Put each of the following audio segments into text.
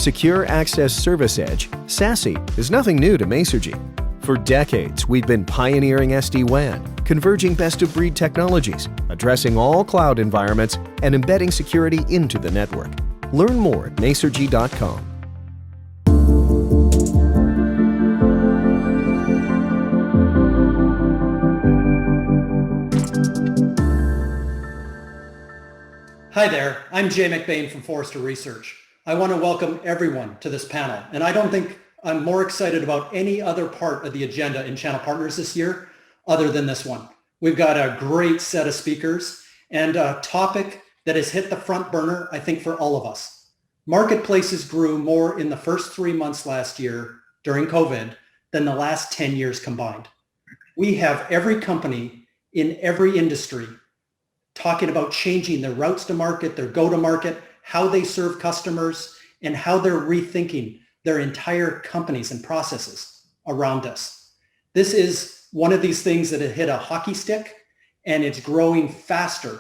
Secure Access Service Edge, SASE, is nothing new to Masergy. For decades, we've been pioneering SD-WAN, converging best-of-breed technologies, addressing all cloud environments, and embedding security into the network. Learn more at masergy.com. Hi there, I'm Jay McBain from Forrester Research. I want to welcome everyone to this panel, and I don't think I'm more excited about any other part of the agenda in Channel Partners this year other than this one. We've got a great set of speakers and a topic that has hit the front burner, I think, for all of us. Marketplaces grew more in the first 3 months last year during COVID than the last 10 years combined. We have every company in every industry talking about changing their routes to market, their go-to-market, how they serve customers, and how they're rethinking their entire companies and processes around us. This is one of these things that had hit a hockey stick, and it's growing faster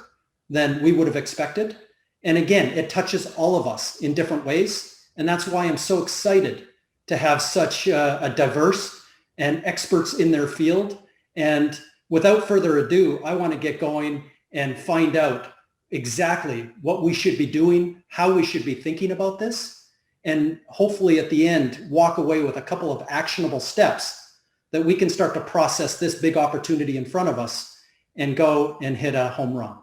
than we would have expected. And again, it touches all of us in different ways. And that's why I'm so excited to have such a diverse and experts in their field. And without further ado, I want to get going and find out exactly what we should be doing, how we should be thinking about this, and hopefully at the end, walk away with a couple of actionable steps that we can start to process this big opportunity in front of us and go and hit a home run.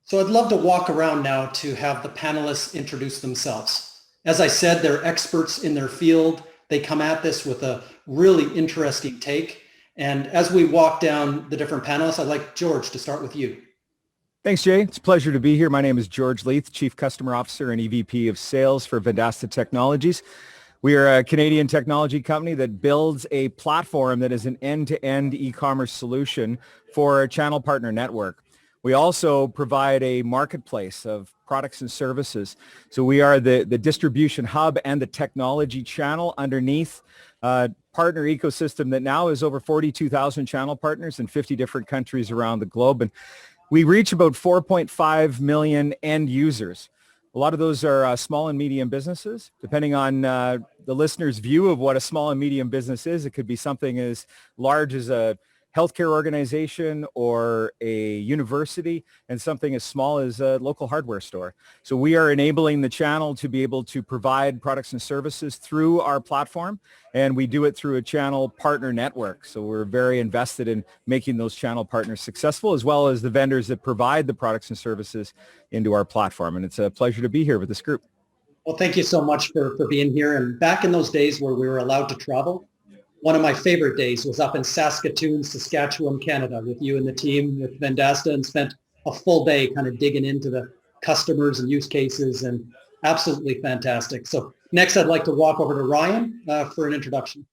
So I'd love to walk around now to have the panelists introduce themselves. As I said, they're experts in their field. They come at this with a really interesting take. And as we walk down the different panelists, I'd like George to start with you. Thanks, Jay. It's a pleasure to be here. My name is George Leith, Chief Customer Officer and EVP of Sales for Vendasta Technologies. We are a Canadian technology company that builds a platform that is an end-to-end e-commerce solution for a channel partner network. We also provide a marketplace of products and services. So we are the distribution hub and the technology channel underneath partner ecosystem that now is over 42,000 channel partners in 50 different countries around the globe. And we reach about 4.5 million end users. A lot of those are small and medium businesses. Depending on the listener's view of what a small and medium business is, it could be something as large as a healthcare organization or a university, and something as small as a local hardware store. So we are enabling the channel to be able to provide products and services through our platform, and we do it through a channel partner network. So we're very invested in making those channel partners successful, as well as the vendors that provide the products and services into our platform. And it's a pleasure to be here with this group. Well, thank you so much for being here. And back in those days where we were allowed to travel, one of my favorite days was up in Saskatoon, Saskatchewan, Canada, with you and the team with Vendasta, and spent a full day kind of digging into the customers and use cases, and absolutely fantastic. So next, I'd like to walk over to Ryan for an introduction.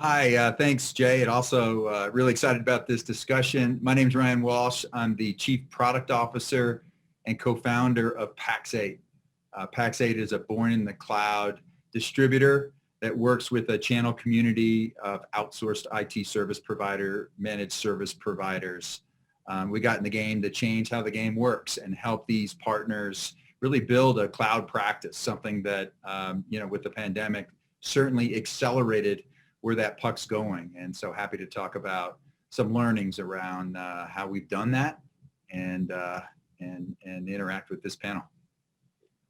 Hi, thanks, Jay. And also really excited about this discussion. My name is Ryan Walsh. I'm the Chief Product Officer and co-founder of Pax8. Pax8 is a born-in-the-cloud distributor that works with a channel community of outsourced IT service provider, managed service providers. We got in the game to change how the game works and help these partners really build a cloud practice, something that, with the pandemic certainly accelerated where that puck's going. And so happy to talk about some learnings around how we've done that and interact with this panel.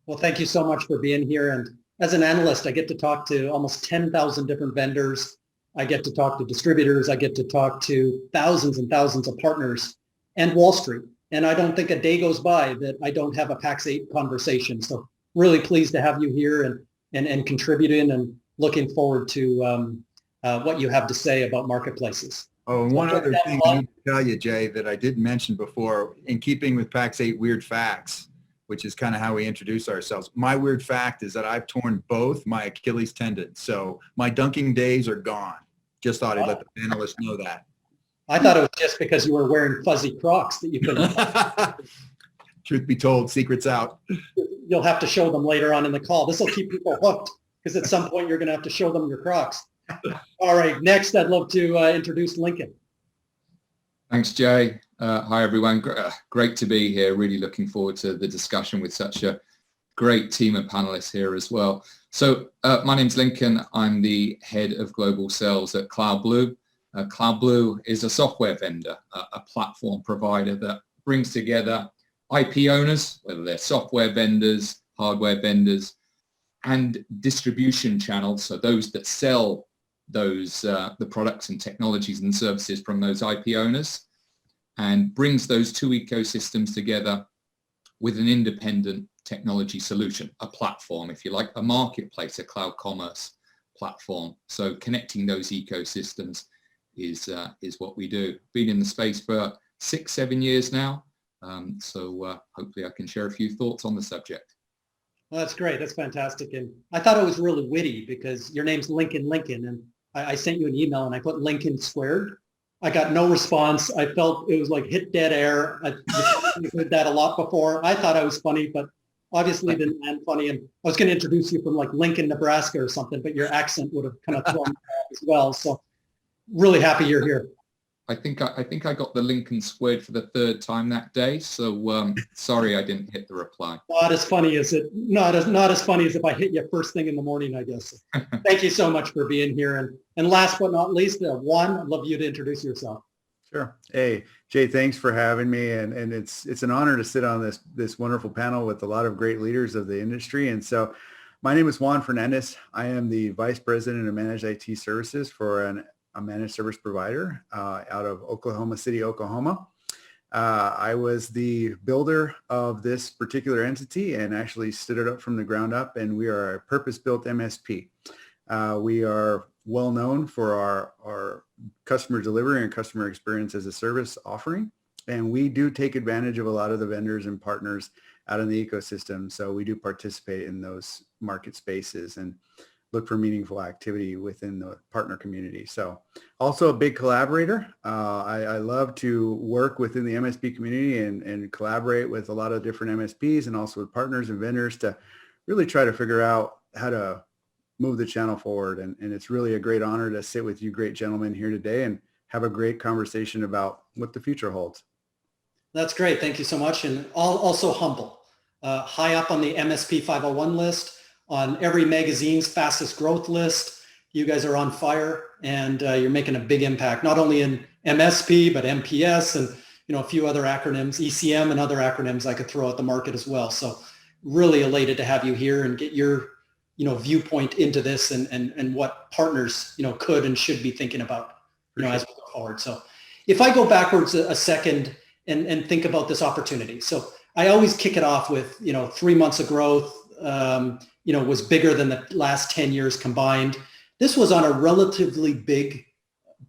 Well, thank you so much for being here. And as an analyst, I get to talk to almost 10,000 different vendors. I get to talk to distributors. I get to talk to thousands and thousands of partners and Wall Street. And I don't think a day goes by that I don't have a Pax8 conversation. So really pleased to have you here and contributing, and looking forward to what you have to say about marketplaces. Oh, and one other thing I need to tell you, Jay, that I didn't mention before, in keeping with Pax8 Weird Facts, which is kind of how we introduce ourselves. My weird fact is that I've torn both my Achilles tendons. So my dunking days are gone. Just thought I'd let the panelists know that. I thought it was just because you were wearing fuzzy Crocs that you couldn't. Truth be told, secret's out. You'll have to show them later on in the call. This will keep people hooked, because at some point you're going to have to show them your Crocs. All right, next I'd love to introduce Lincoln. Thanks, Jay. Hi, everyone. Great to be here. Really looking forward to the discussion with such a great team of panelists here as well. So my name's Lincoln. I'm the head of global sales at CloudBlue. CloudBlue is a software vendor, a platform provider that brings together IP owners, whether they're software vendors, hardware vendors, and distribution channels, so those that sell those the products and technologies and services from those IP owners, and brings those two ecosystems together with an independent technology solution, a platform, if you like, a marketplace, a cloud commerce platform. So connecting those ecosystems is what we do. Been in the space for 6-7 years now, so hopefully I can share a few thoughts on the subject. Well, that's great. That's fantastic. And I thought it was really witty because your name's Lincoln, and I sent you an email and I put Lincoln squared. I got no response. I felt it was like hit dead air. I've heard that a lot before. I thought I was funny, but obviously it didn't land funny. And I was going to introduce you from like Lincoln, Nebraska or something, but your accent would have kind of thrown me off as well. So really happy you're here. I think I got the Lincoln squared for the third time that day, so sorry I didn't hit the reply. Not as funny as if I hit you first thing in the morning, I guess. Thank you so much for being here. And last but not least, Juan, I'd love you to introduce yourself. Sure. Hey, Jay, thanks for having me. And it's an honor to sit on this wonderful panel with a lot of great leaders of the industry. And so my name is Juan Fernandez. I am the Vice President of Managed IT Services for a managed service provider out of Oklahoma City, Oklahoma. I was the builder of this particular entity and actually stood it up from the ground up, and we are a purpose-built MSP. We are well known for our customer delivery and customer experience as a service offering, and we do take advantage of a lot of the vendors and partners out in the ecosystem. So we do participate in those market spaces and look for meaningful activity within the partner community. So also a big collaborator. I love to work within the MSP community and collaborate with a lot of different MSPs and also with partners and vendors to really try to figure out how to move the channel forward. And it's really a great honor to sit with you great gentlemen here today and have a great conversation about what the future holds. That's great. Thank you so much. And also humble. High up on the MSP 501 list, on every magazine's fastest growth list. You guys are on fire, and you're making a big impact, not only in MSP, but MPS and a few other acronyms, ECM and other acronyms I could throw at the market as well. So really elated to have you here and get your viewpoint into this and what partners could and should be thinking about as we go forward. So if I go backwards a second and think about this opportunity. So I always kick it off with 3 months of growth was bigger than the last 10 years combined. This was on a relatively big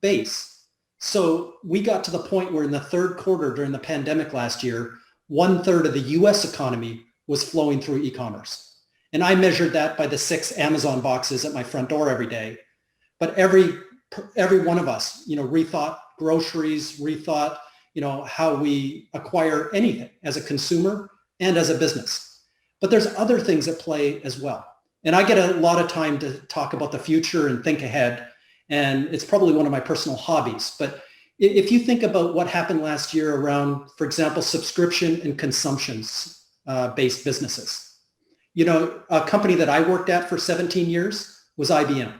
base. So we got to the point where in the third quarter during the pandemic last year, 1/3 of the US economy was flowing through e-commerce. And I measured that by the 6 Amazon boxes at my front door every day. But every one of us, rethought groceries, rethought, how we acquire anything as a consumer and as a business. But there's other things at play as well. And I get a lot of time to talk about the future and think ahead. And it's probably one of my personal hobbies. But if you think about what happened last year around, for example, subscription and consumptions based businesses. A company that I worked at for 17 years was IBM.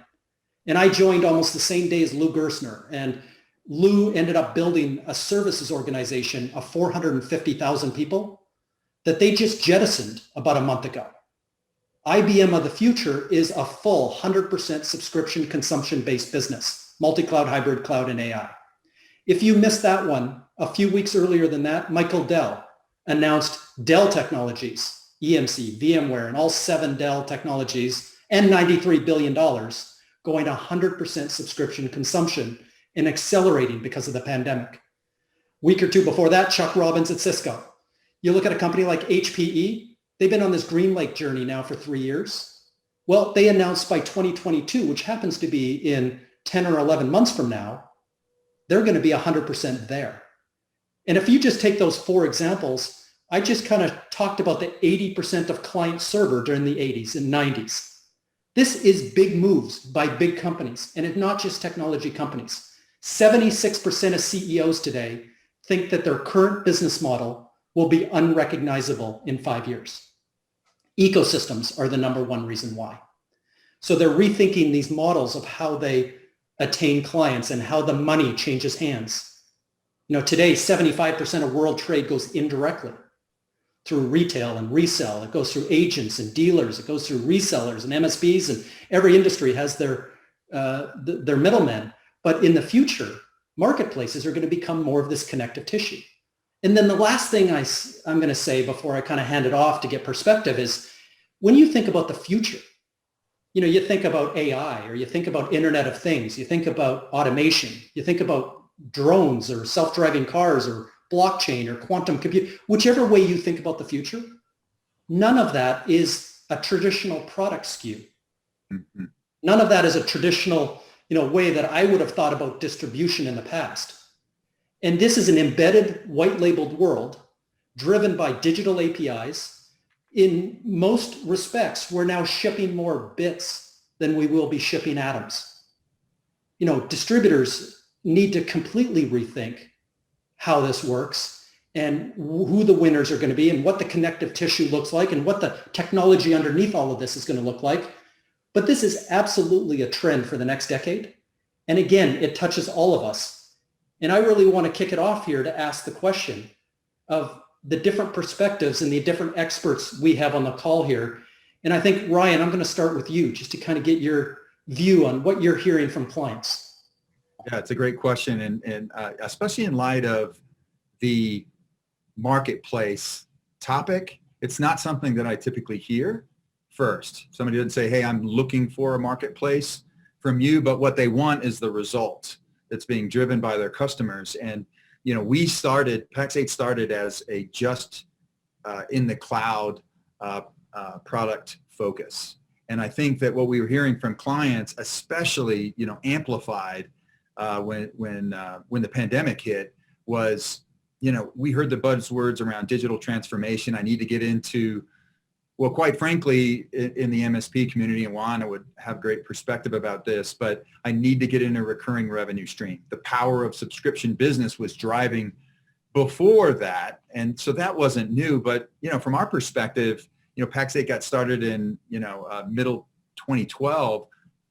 And I joined almost the same day as Lou Gerstner. And Lou ended up building a services organization of 450,000 people that they just jettisoned about a month ago. IBM of the future is a full 100% subscription consumption-based business, multi-cloud, hybrid cloud, and AI. If you missed that one, a few weeks earlier than that, Michael Dell announced Dell Technologies, EMC, VMware, and all 7 Dell technologies, and $93 billion going 100% subscription consumption and accelerating because of the pandemic. Week or two before that, Chuck Robbins at Cisco. You look at a company like HPE, they've been on this Green Lake journey now for 3 years. Well, they announced by 2022, which happens to be in 10 or 11 months from now, they're going to be 100% there. And if you just take those 4 examples, I just kind of talked about the 80% of client server during the 80s and 90s. This is big moves by big companies, and it's not just technology companies. 76% of CEOs today think that their current business model will be unrecognizable in 5 years. Ecosystems are the number one reason why. So they're rethinking these models of how they attain clients and how the money changes hands. Today, 75% of world trade goes indirectly through retail and resell. It goes through agents and dealers. It goes through resellers and MSPs, and every industry has their middlemen. But in the future, marketplaces are going to become more of this connective tissue. And then the last thing I'm going to say before I kind of hand it off to get perspective is, when you think about the future, you think about AI, or you think about Internet of Things, you think about automation, you think about drones or self-driving cars or blockchain or quantum computing, whichever way you think about the future, none of that is a traditional product SKU. Mm-hmm. None of that is a traditional, way that I would have thought about distribution in the past. And this is an embedded, white labeled world driven by digital APIs. In most respects, we're now shipping more bits than we will be shipping atoms. Distributors need to completely rethink how this works and who the winners are going to be and what the connective tissue looks like and what the technology underneath all of this is going to look like. But this is absolutely a trend for the next decade. And again, it touches all of us. And I really want to kick it off here to ask the question of the different perspectives and the different experts we have on the call here. And I think, Ryan, I'm going to start with you just to kind of get your view on what you're hearing from clients. Yeah, it's a great question. And especially in light of the marketplace topic, it's not something that I typically hear first. Somebody doesn't say, hey, I'm looking for a marketplace from you, but what they want is the result that's being driven by their customers. And Pax8 started as a just in the cloud product focus. And I think that what we were hearing from clients, especially, amplified when the pandemic hit, was, we heard the buzzwords around digital transformation. I need to get into, well, quite frankly, in the MSP community, and Juan would have great perspective about this, but I need to get in a recurring revenue stream. The power of subscription business was driving before that. And so that wasn't new, but, from our perspective, Pax8 got started in, middle 2012.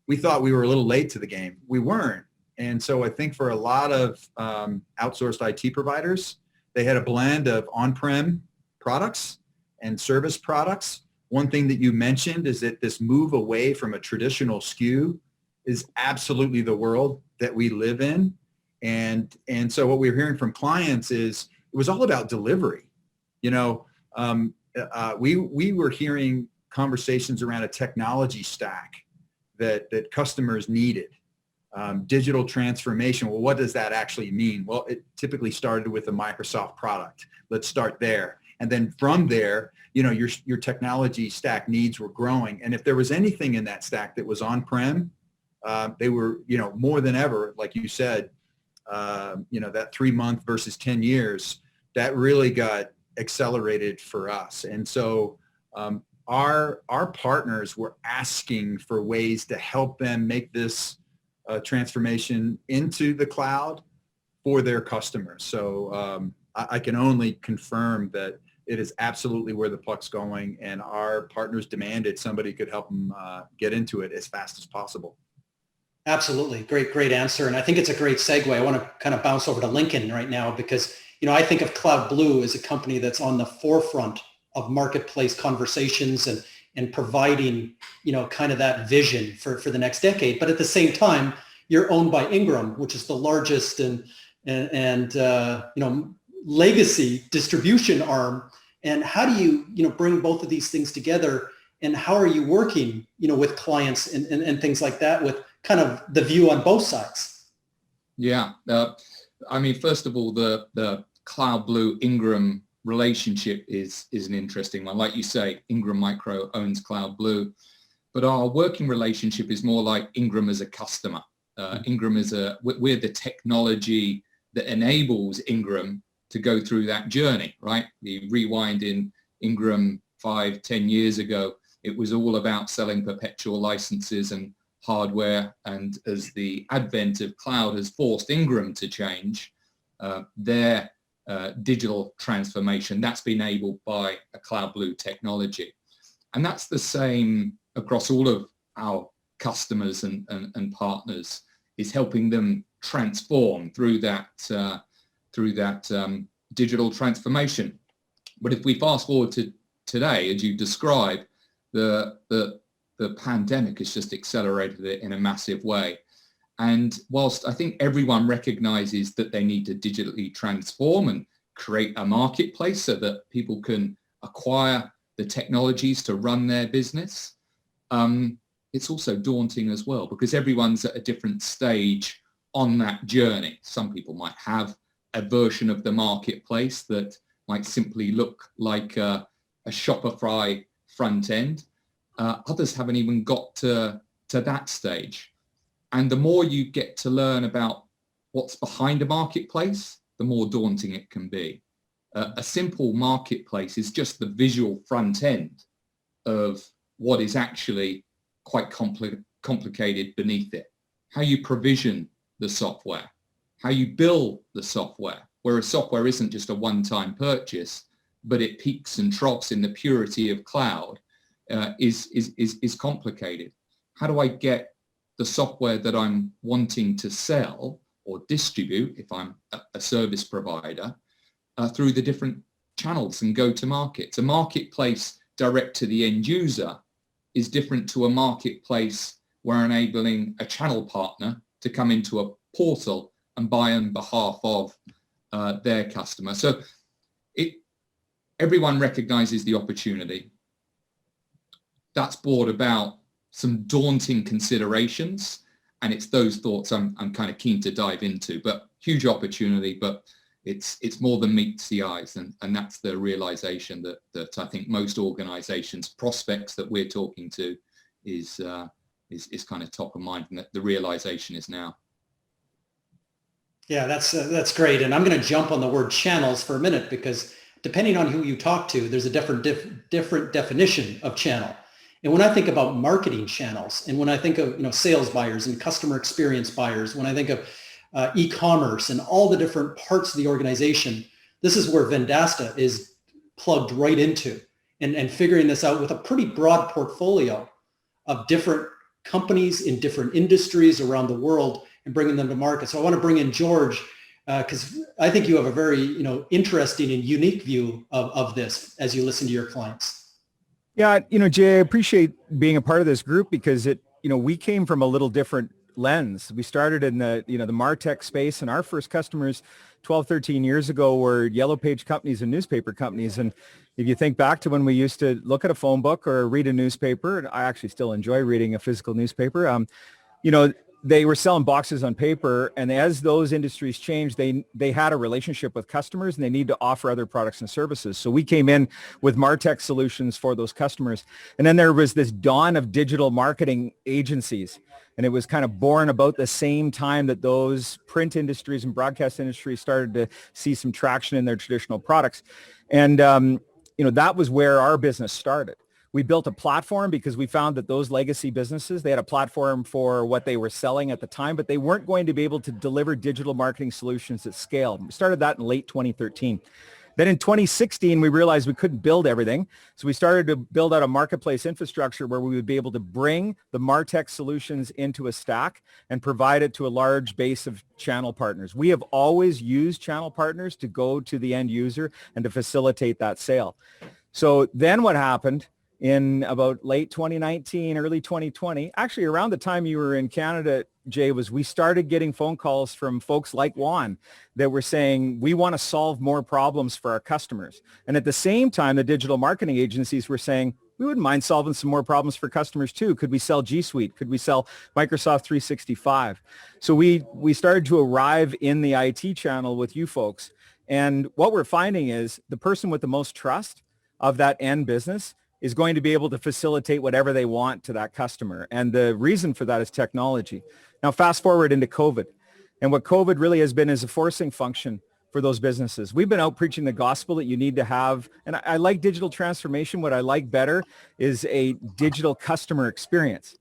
We thought we were a little late to the game. We weren't. And so I think for a lot of outsourced IT providers, they had a blend of on-prem products and service products. One thing that you mentioned is that this move away from a traditional SKU is absolutely the world that we live in. And so what we're hearing from clients is it was all about delivery. We were hearing conversations around a technology stack that customers needed. Digital transformation. Well, what does that actually mean? Well, it typically started with a Microsoft product. Let's start there. And then from there, your technology stack needs were growing. And if there was anything in that stack that was on-prem, they were, more than ever, like you said, that 3-month versus 10 years, that really got accelerated for us. And so our partners were asking for ways to help them make this transformation into the cloud for their customers. So I can only confirm that it is absolutely where the puck's going, and our partners demanded somebody could help them get into it as fast as possible. Absolutely. Great answer. And I think it's a great segue. I want to kind of bounce over to Lincoln right now because, I think of Cloud Blue as a company that's on the forefront of marketplace conversations and providing, kind of that vision for the next decade. But at the same time, you're owned by Ingram, which is the largest and legacy distribution arm. And how do you, bring both of these things together? And how are you working, with clients and things like that with kind of the view on both sides? Yeah. First of all, the Cloud Blue Ingram relationship is an interesting one. Like you say, Ingram Micro owns Cloud Blue, but our working relationship is more like Ingram as a customer. Ingram we're the technology that enables Ingram to go through that journey, right? We rewind in Ingram 5-10 years ago, it was all about selling perpetual licenses and hardware. And as the advent of cloud has forced Ingram to change their digital transformation, that's been enabled by a Cloud Blue technology. And that's the same across all of our customers and partners, is helping them transform through that digital transformation. But if we fast forward to today, as you describe, the pandemic has just accelerated it in a massive way. And whilst I think everyone recognizes that they need to digitally transform and create a marketplace so that people can acquire the technologies to run their business, it's also daunting as well, because everyone's at a different stage on that journey. Some people might have a version of the marketplace that might simply look like a Shopify front end. Others haven't even got to that stage. And the more you get to learn about what's behind a marketplace, the more daunting it can be. A simple marketplace is just the visual front end of what is actually quite complicated beneath it. How you provision the software, how you build the software, whereas software isn't just a one-time purchase, but it peaks and troughs in the purity of cloud, is complicated. How do I get the software that I'm wanting to sell or distribute, if I'm a service provider, through the different channels and go to markets? A marketplace direct to the end user is different to a marketplace where enabling a channel partner to come into a portal and buy on behalf of their customer. So everyone recognizes the opportunity. That's brought about some daunting considerations, and it's those thoughts I'm kind of keen to dive into. But huge opportunity, but it's more than meets the eyes, and that's the realization that I think most organizations, prospects that we're talking to, is kind of top of mind, and that the realization is now. Yeah, that's great. And I'm going to jump on the word channels for a minute, because depending on who you talk to, there's a different definition of channel. And when I think about marketing channels, and when I think of sales buyers and customer experience buyers, when I think of e-commerce and all the different parts of the organization, this is where Vendasta is plugged right into, and figuring this out with a pretty broad portfolio of different companies in different industries around the world and bringing them to market. So I want to bring in George, because I think you have a very interesting and unique view of this as you listen to your clients. Yeah, Jay, I appreciate being a part of this group, because we came from a little different lens. We started in the MarTech space, and our first customers 12, 13 years ago were yellow page companies and newspaper companies. And if you think back to when we used to look at a phone book or read a newspaper, and I actually still enjoy reading a physical newspaper, they were selling boxes on paper, and as those industries changed, they had a relationship with customers, and they need to offer other products and services. So we came in with MarTech solutions for those customers. And then there was this dawn of digital marketing agencies, and it was kind of born about the same time that those print industries and broadcast industries started to see some traction in their traditional products. And that was where our business started. We built a platform because we found that those legacy businesses, they had a platform for what they were selling at the time, but they weren't going to be able to deliver digital marketing solutions at scale. We started that in late 2013. Then in 2016, we realized we couldn't build everything. So we started to build out a marketplace infrastructure where we would be able to bring the MarTech solutions into a stack and provide it to a large base of channel partners. We have always used channel partners to go to the end user and to facilitate that sale. So then what happened in about late 2019, early 2020, actually around the time you were in Canada, Jay, was we started getting phone calls from folks like Juan that were saying, we want to solve more problems for our customers. And at the same time, the digital marketing agencies were saying, we wouldn't mind solving some more problems for customers too. Could we sell G Suite? Could we sell Microsoft 365? So we started to arrive in the IT channel with you folks. And what we're finding is the person with the most trust of that end business is going to be able to facilitate whatever they want to that customer. And the reason for that is technology. Now, fast forward into COVID. And what COVID really has been is a forcing function for those businesses. We've been out preaching the gospel that you need to have, and I like digital transformation. What I like better is a digital customer experience.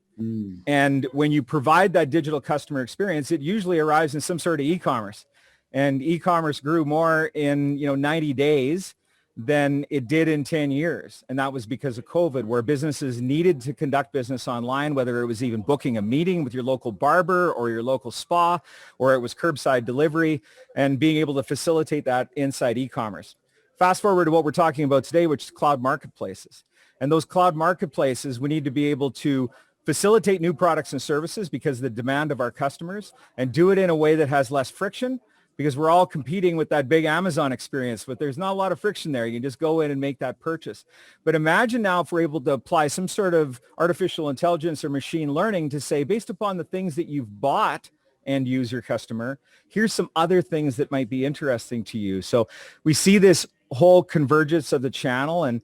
And when you provide that digital customer experience, it usually arrives in some sort of e-commerce. And e-commerce grew more in 90 days than it did in 10 years. And that was because of COVID, where businesses needed to conduct business online, whether it was even booking a meeting with your local barber or your local spa, or it was curbside delivery, and being able to facilitate that inside e-commerce. Fast forward to what we're talking about today, which is cloud marketplaces. And those cloud marketplaces, we need to be able to facilitate new products and services because of the demand of our customers, and do it in a way that has less friction, because we're all competing with that big Amazon experience, but there's not a lot of friction there. You can just go in and make that purchase. But imagine now if we're able to apply some sort of artificial intelligence or machine learning to say, based upon the things that you've bought, end user customer, here's some other things that might be interesting to you. So we see this whole convergence of the channel, and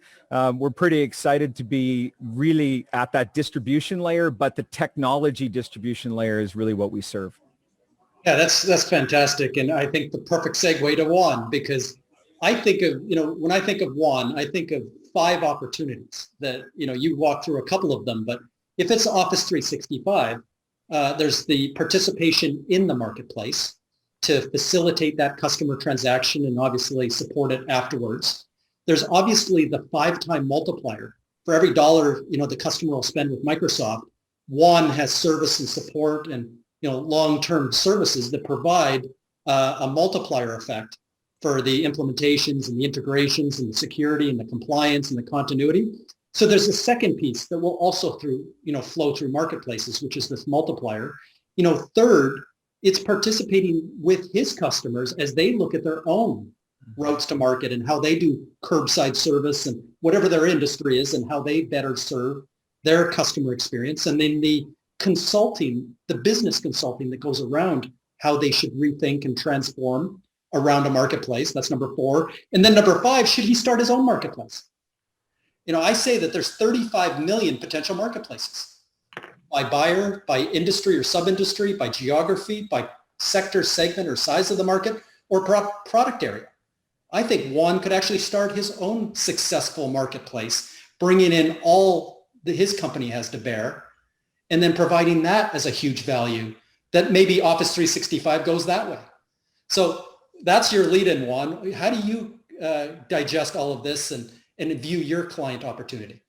we're pretty excited to be really at that distribution layer, but the technology distribution layer is really what we serve. Yeah, that's fantastic. And I think the perfect segue to Juan, because I think of, when I think of Juan, I think of 5 opportunities that, you walk through a couple of them, but if it's Office 365, there's the participation in the marketplace to facilitate that customer transaction and obviously support it afterwards. There's obviously the 5-time multiplier. For every dollar, the customer will spend with Microsoft, Juan has service and support and long-term services that provide a multiplier effect for the implementations and the integrations and the security and the compliance and the continuity. So there's a second piece that will also flow through marketplaces, which is this multiplier. Third, it's participating with his customers as they look at their own routes to market and how they do curbside service and whatever their industry is and how they better serve their customer experience. And then the consulting, the business consulting that goes around how they should rethink and transform around a marketplace. That's number 4. And then number 5, should he start his own marketplace? I say that there's 35 million potential marketplaces by buyer, by industry or sub-industry, by geography, by sector, segment, or size of the market, or product area. I think Juan could actually start his own successful marketplace, bringing in all that his company has to bear, and then providing that as a huge value that maybe Office 365 goes that way. So that's your lead-in, Juan. How do you digest all of this and view your client opportunity?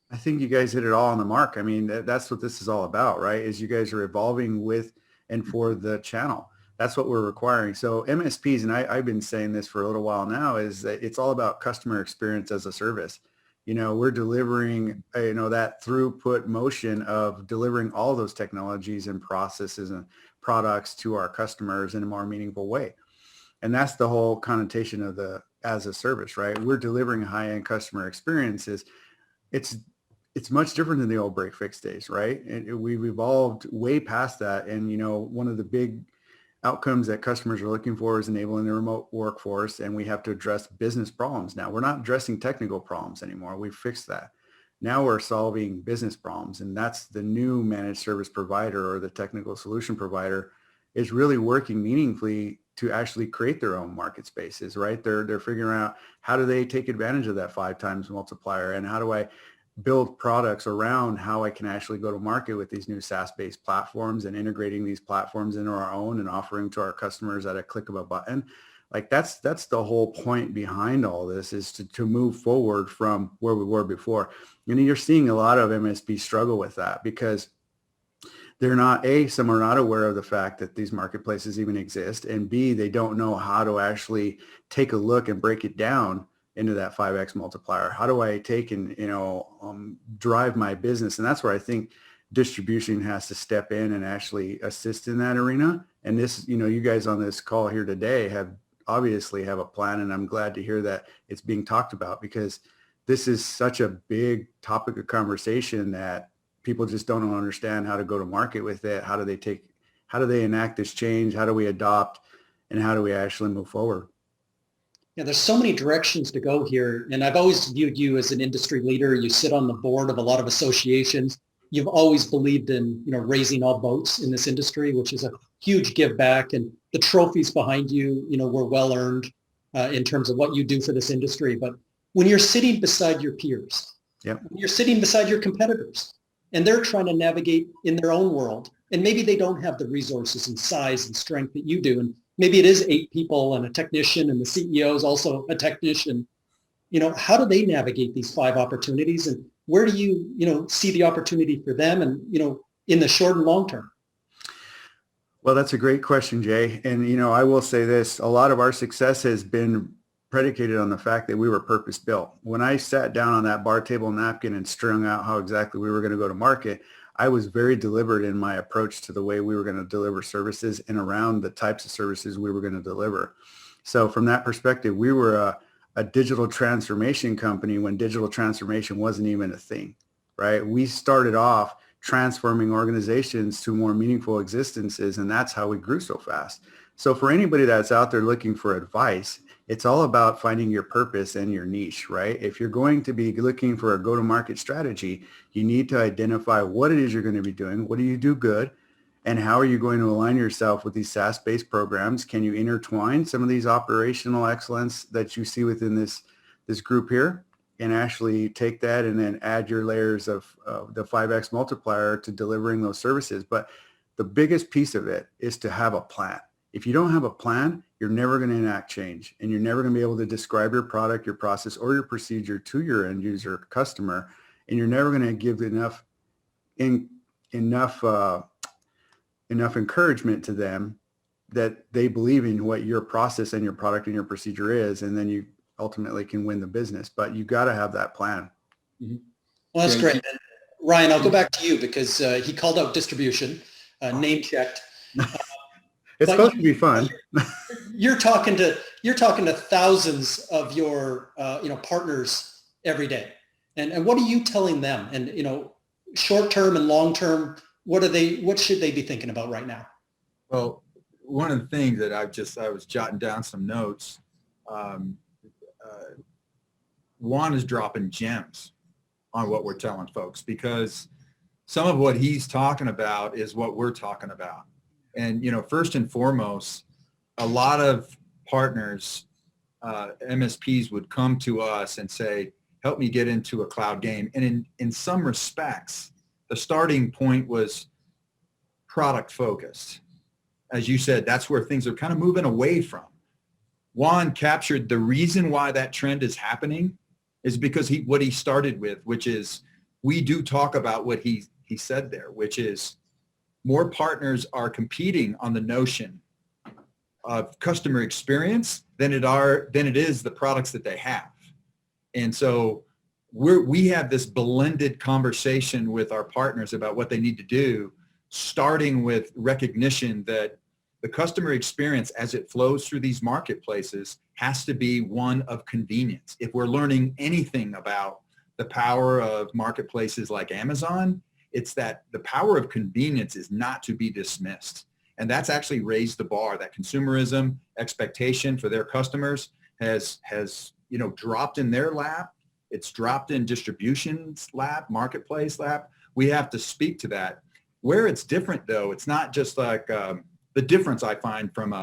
I think you guys hit it all on the mark. I mean, that's what this is all about, right? Is you guys are evolving with and for the channel. That's what we're requiring. So MSPs, and I've been saying this for a little while now, is that it's all about customer experience as a service. We're delivering, that throughput motion of delivering all those technologies and processes and products to our customers in a more meaningful way. And that's the whole connotation of the as a service, right? We're delivering high-end customer experiences. It's much different than the old break fix days, right? And we've evolved way past that. And, one of the big outcomes that customers are looking for is enabling the remote workforce, and we have to address business problems now. We're not addressing technical problems anymore. We've fixed that. Now we're solving business problems, and that's the new managed service provider or the technical solution provider is really working meaningfully to actually create their own market spaces, right? They're figuring out how do they take advantage of that 5 times multiplier, and how do I build products around how I can actually go to market with these new SaaS-based platforms and integrating these platforms into our own and offering to our customers at a click of a button. Like that's the whole point behind all this, is to move forward from where we were before. You're seeing a lot of MSPs struggle with that because they're not, some are not aware of the fact that these marketplaces even exist, and B, they don't know how to actually take a look and break it down into that 5x multiplier. How do I take and, drive my business? And that's where I think distribution has to step in and actually assist in that arena. And this, you guys on this call here today obviously have a plan, and I'm glad to hear that it's being talked about, because this is such a big topic of conversation that people just don't understand how to go to market with it. How do they enact this change? How do we adopt, and how do we actually move forward? Yeah, there's so many directions to go here. And I've always viewed you as an industry leader. You sit on the board of a lot of associations. You've always believed in, raising all boats in this industry, which is a huge give back. And the trophies behind you, were well earned in terms of what you do for this industry. But when you're sitting beside your peers, yep, when you're sitting beside your competitors, and they're trying to navigate in their own world, and maybe they don't have the resources and size and strength that you do, and maybe it is 8 people and a technician, and the CEO is also a technician. how do they navigate these 5 opportunities, and where do you see the opportunity for them and, in the short and long term? Well, that's a great question, Jay. And, I will say this, a lot of our success has been predicated on the fact that we were purpose built. When I sat down on that bar table napkin and strung out how exactly we were going to go to market, I was very deliberate in my approach to the way we were going to deliver services and around the types of services we were going to deliver. So from that perspective, we were a digital transformation company when digital transformation wasn't even a thing, right? We started off transforming organizations to more meaningful existences, and that's how we grew so fast. So for anybody that's out there looking for advice, it's all about finding your purpose and your niche, right? If you're going to be looking for a go-to-market strategy, you need to identify what it is you're going to be doing, what do you do good, and how are you going to align yourself with these SaaS-based programs? Can you intertwine some of these operational excellence that you see within this group here and actually take that and then add your layers of the 5X multiplier to delivering those services? But the biggest piece of it is to have a plan. If you don't have a plan, you're never going to enact change, and you're never going to be able to describe your product, your process, or your procedure to your end user customer, and you're never going to give enough encouragement to them that they believe in what your process and your product and your procedure is, and then you ultimately can win the business. But you got to have that plan. Mm-hmm. Well, that's great. And Ryan, I'll go back to you because he called out distribution, name checked. It's supposed to be fun. You're talking to thousands of your partners every day, and what are you telling them? And short term and long term, what should they be thinking about right now? Well, one of the things that I was jotting down some notes. Juan is dropping gems on what we're telling folks, because some of what he's talking about is what we're talking about. And, first and foremost, a lot of partners, MSPs would come to us and say, help me get into a cloud game. And in some respects, the starting point was product focused. As you said, that's where things are kind of moving away from. Juan captured the reason why that trend is happening is because what he started with, which is we do talk about what he said there, which is more partners are competing on the notion of customer experience than it is the products that they have. And so we have this blended conversation with our partners about what they need to do, starting with recognition that the customer experience as it flows through these marketplaces has to be one of convenience. If we're learning anything about the power of marketplaces like Amazon, it's that the power of convenience is not to be dismissed. And that's actually raised the bar. That consumerism expectation for their customers has dropped in their lap. It's dropped in distribution's lap, marketplace lap. We have to speak to that. Where it's different, though, it's not just like the difference I find from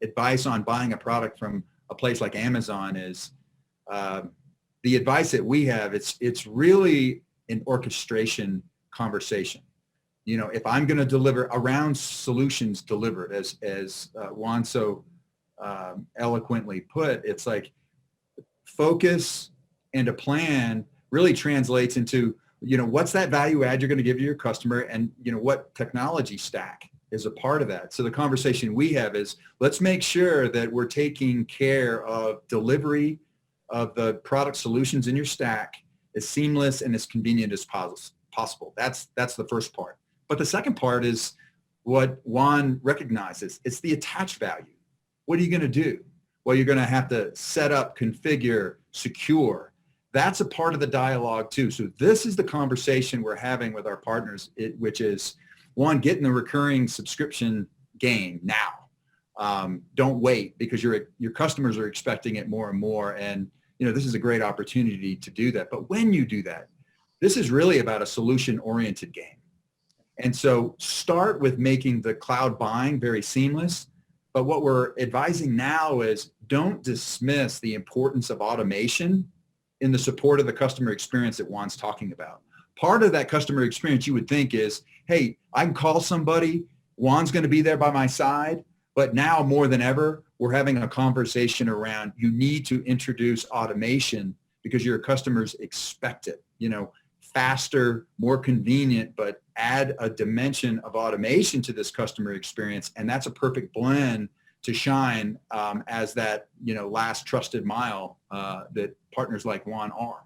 advice on buying a product from a place like Amazon is the advice that we have. It's really an orchestration conversation. If I'm going to deliver around solutions delivered, as Juan so eloquently put, it's like focus and a plan really translates into, what's that value add you're going to give to your customer, and, what technology stack is a part of that. So the conversation we have is, let's make sure that we're taking care of delivery of the product solutions in your stack as seamless and as convenient as possible. That's the first part. But the second part is what Juan recognizes. It's the attached value. What are you going to do? Well, you're going to have to set up, configure, secure. That's a part of the dialogue too. So this is the conversation we're having with our partners, which is, one, get in the recurring subscription game now. Don't wait, because your customers are expecting it more and more. And this is a great opportunity to do that. But when you do that, this is really about a solution-oriented game. And so start with making the cloud buying very seamless. But what we're advising now is, don't dismiss the importance of automation in the support of the customer experience that Juan's talking about. Part of that customer experience, you would think, is, hey, I can call somebody, Juan's going to be there by my side, But now more than ever, we're having a conversation around you need to introduce automation because your customers expect it, faster, more convenient, but add a dimension of automation to this customer experience. And that's a perfect blend to shine as that, last trusted mile that partners like Juan are.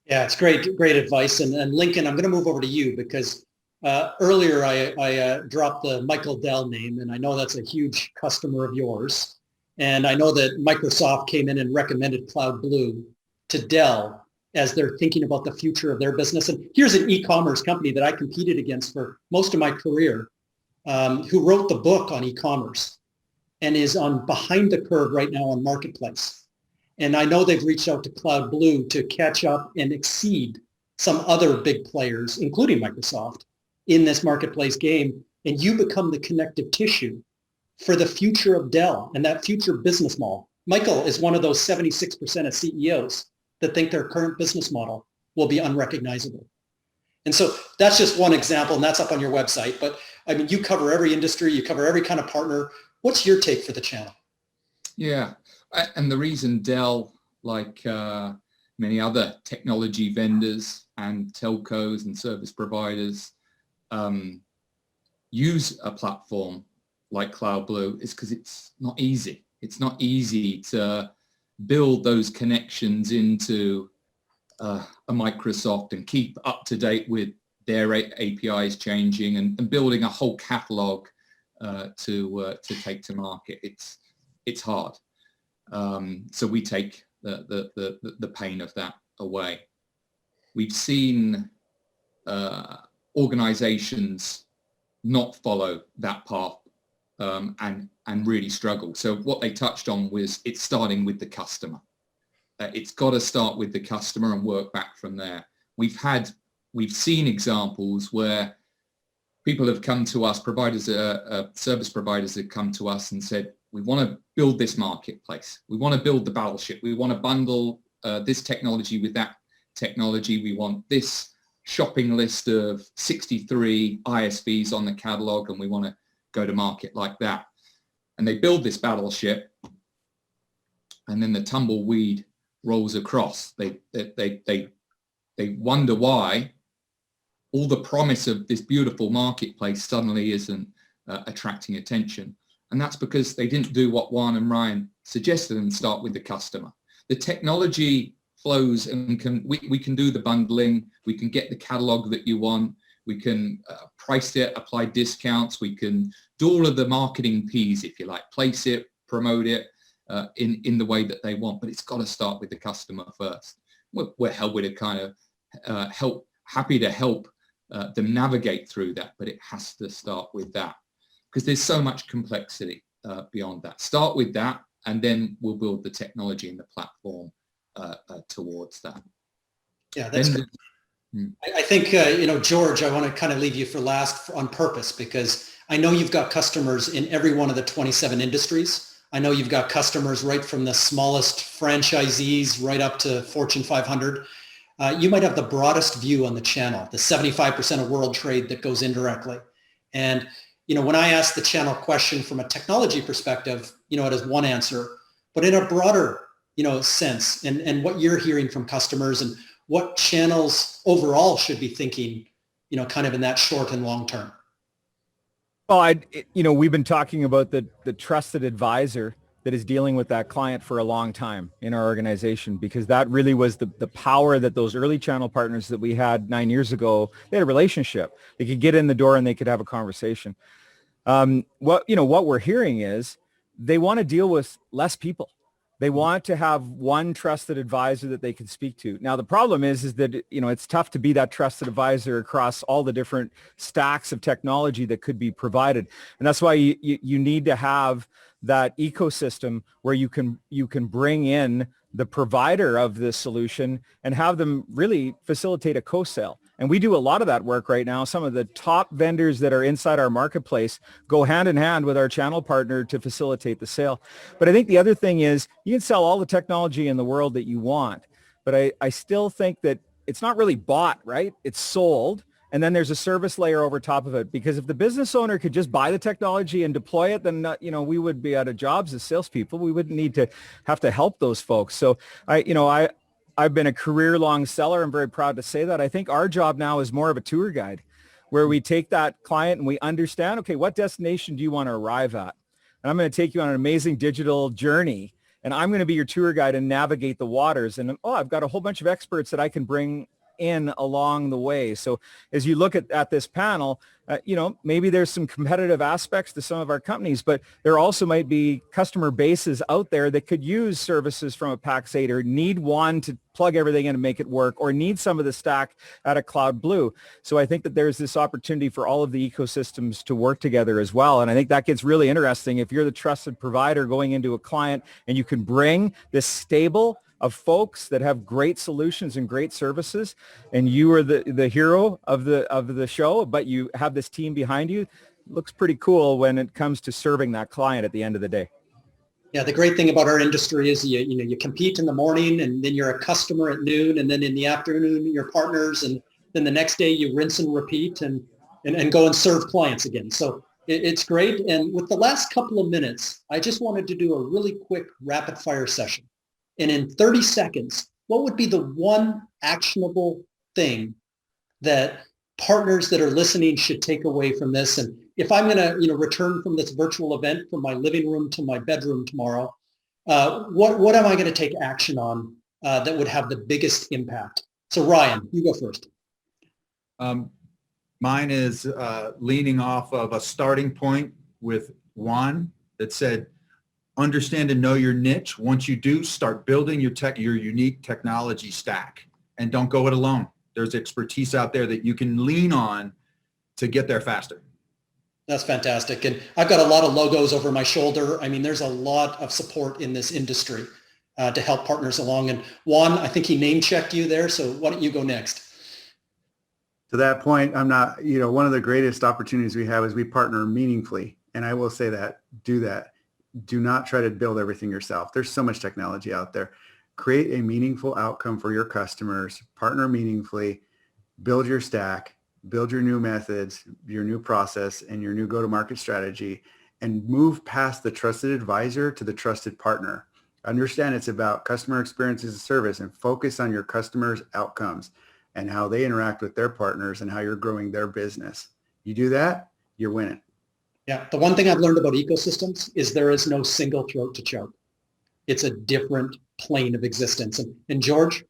Yeah, it's great advice. And Lincoln, I'm going to move over to you because earlier I dropped the Michael Dell name, and I know that's a huge customer of yours. And I know that Microsoft came in and recommended Cloud Blue to Dell as they're thinking about the future of their business. And here's an e-commerce company that I competed against for most of my career, who wrote the book on e-commerce and is on behind the curve right now on Marketplace. And I know they've reached out to Cloud Blue to catch up and exceed some other big players, including Microsoft, in this Marketplace game. And you become the connective tissue for the future of Dell and that future business model. Michael is one of those 76% of CEOs that think their current business model will be unrecognizable. And so that's just one example, and that's up on your website. But I mean, you cover every industry, you cover every kind of partner. What's your take for the channel? Yeah, and the reason Dell, like many other technology vendors and telcos and service providers, use a platform like Cloud Blue is because it's not easy. It's not easy to build those connections into a Microsoft and keep up to date with their APIs changing and building a whole catalog to take to market. It's hard. So we take the pain of that away. We've seen organizations not follow that path and really struggle. So what they touched on was it's starting with the customer. It's got to start with the customer and work back from there. We've seen examples where people have come to us, service providers have come to us and said, we want to build this marketplace. We want to build the battleship. We want to bundle this technology with that technology. We want this shopping list of 63 ISVs on the catalog, and we want to go to market like that. And they build this battleship, and then the tumbleweed rolls across. They wonder why all the promise of this beautiful marketplace suddenly isn't attracting attention. And that's because they didn't do what Juan and Ryan suggested and start with the customer. The technology flows and we can do the bundling. We can get the catalog that you want. We can price it, apply discounts. We can do all of the marketing P's, if you like, place it, promote it in the way that they want. But it's got to start with the customer first. We're happy to help them navigate through that, but it has to start with that because there's so much complexity beyond that. Start with that, and then we'll build the technology and the platform towards that. Yeah, that's good. I think, George, I want to kind of leave you for last on purpose because I know you've got customers in every one of the 27 industries. I know you've got customers right from the smallest franchisees right up to Fortune 500. You might have the broadest view on the channel, the 75% of world trade that goes indirectly. And, when I ask the channel question from a technology perspective, it has one answer, but in a broader, sense and what you're hearing from customers and what channels overall should be thinking, kind of in that short and long term. Well, we've been talking about the trusted advisor that is dealing with that client for a long time in our organization, because that really was the power that those early channel partners that we had 9 years ago, they had a relationship. They could get in the door and they could have a conversation. What we're hearing is they want to deal with less people. They want to have one trusted advisor that they can speak to. Now, the problem is that, it's tough to be that trusted advisor across all the different stacks of technology that could be provided. And that's why you need to have that ecosystem where you can bring in the provider of this solution and have them really facilitate a co-sale. And we do a lot of that work right now. Some of the top vendors that are inside our marketplace go hand in hand with our channel partner to facilitate the sale. But I think the other thing is you can sell all the technology in the world that you want, but I still think that it's not really bought, right? It's sold. And then there's a service layer over top of it, because if the business owner could just buy the technology and deploy it, then we would be out of jobs as salespeople. We wouldn't need to have to help those folks. So I've been a career-long seller. I'm very proud to say that. I think our job now is more of a tour guide, where we take that client and we understand, okay, what destination do you want to arrive at? And I'm going to take you on an amazing digital journey, and I'm going to be your tour guide and navigate the waters. And I've got a whole bunch of experts that I can bring in along the way. So as you look at this panel, maybe there's some competitive aspects to some of our companies, but there also might be customer bases out there that could use services from a Pax8, or need one to plug everything in and make it work, or need some of the stack at a Cloud Blue. So I think that there's this opportunity for all of the ecosystems to work together as well. And I think that gets really interesting if you're the trusted provider going into a client and you can bring this stable of folks that have great solutions and great services, and you are the hero of the show, but you have this team behind you. It looks pretty cool when it comes to serving that client at the end of the day. Yeah, the great thing about our industry is you compete in the morning, and then you're a customer at noon, and then in the afternoon you're partners, and then the next day you rinse and repeat and go and serve clients again. So it's great. And with the last couple of minutes, I just wanted to do a really quick rapid fire session. And in 30 seconds, what would be the one actionable thing that partners that are listening should take away from this? And if I'm going to, return from this virtual event from my living room to my bedroom tomorrow, what am I going to take action on that would have the biggest impact? So Ryan, you go first. Mine is leaning off of a starting point with Juan that said, understand and know your niche. Once you do, start building your unique technology stack, and don't go it alone. There's expertise out there that you can lean on to get there faster. That's fantastic. And I've got a lot of logos over my shoulder. I mean, there's a lot of support in this industry to help partners along. And Juan, I think he name checked you there. So why don't you go next? To that point, I'm not, one of the greatest opportunities we have is we partner meaningfully. And I will say that, do that. Do not try to build everything yourself. There's so much technology out there. Create a meaningful outcome for your customers, partner meaningfully, build your stack, build your new methods, your new process, and your new go-to-market strategy, and move past the trusted advisor to the trusted partner. Understand it's about customer experience as a service, and focus on your customers' outcomes and how they interact with their partners and how you're growing their business. You do that, you're winning. Yeah. The one thing I've learned about ecosystems is there is no single throat to choke. It's a different plane of existence. And George?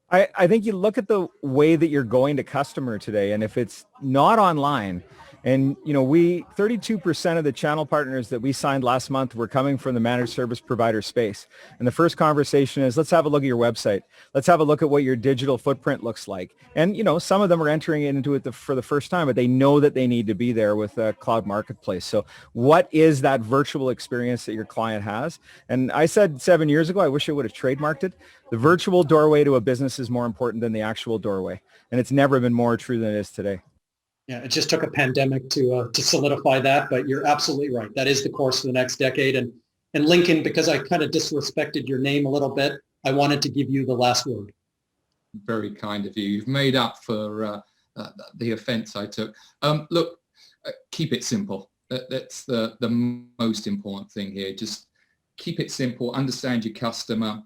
I think you look at the way that you're going to customer today, and if it's not online, and 32% of the channel partners that we signed last month were coming from the managed service provider space. And the first conversation is, let's have a look at your website. Let's have a look at what your digital footprint looks like. And some of them are entering into it for the first time, but they know that they need to be there with a cloud marketplace. So what is that virtual experience that your client has? And I said 7 years ago, I wish I would have trademarked it. The virtual doorway to a business is more important than the actual doorway. And it's never been more true than it is today. Yeah, it just took a pandemic to solidify that, but you're absolutely right. That is the course for the next decade. And Lincoln, because I kind of disrespected your name a little bit, I wanted to give you the last word. Very kind of you. You've made up for the offense I took. Look, keep it simple. That's the most important thing here. Just keep it simple. Understand your customer.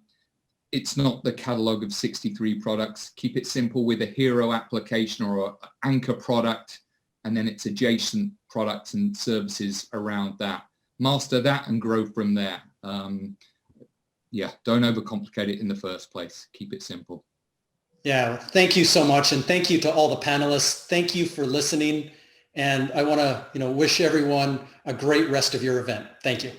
It's not the catalog of 63 products. Keep it simple with a hero application or an anchor product, and then it's adjacent products and services around that. Master that and grow from there. Don't overcomplicate it in the first place. Keep it simple. Yeah, thank you so much. And thank you to all the panelists. Thank you for listening. And I want to, wish everyone a great rest of your event. Thank you.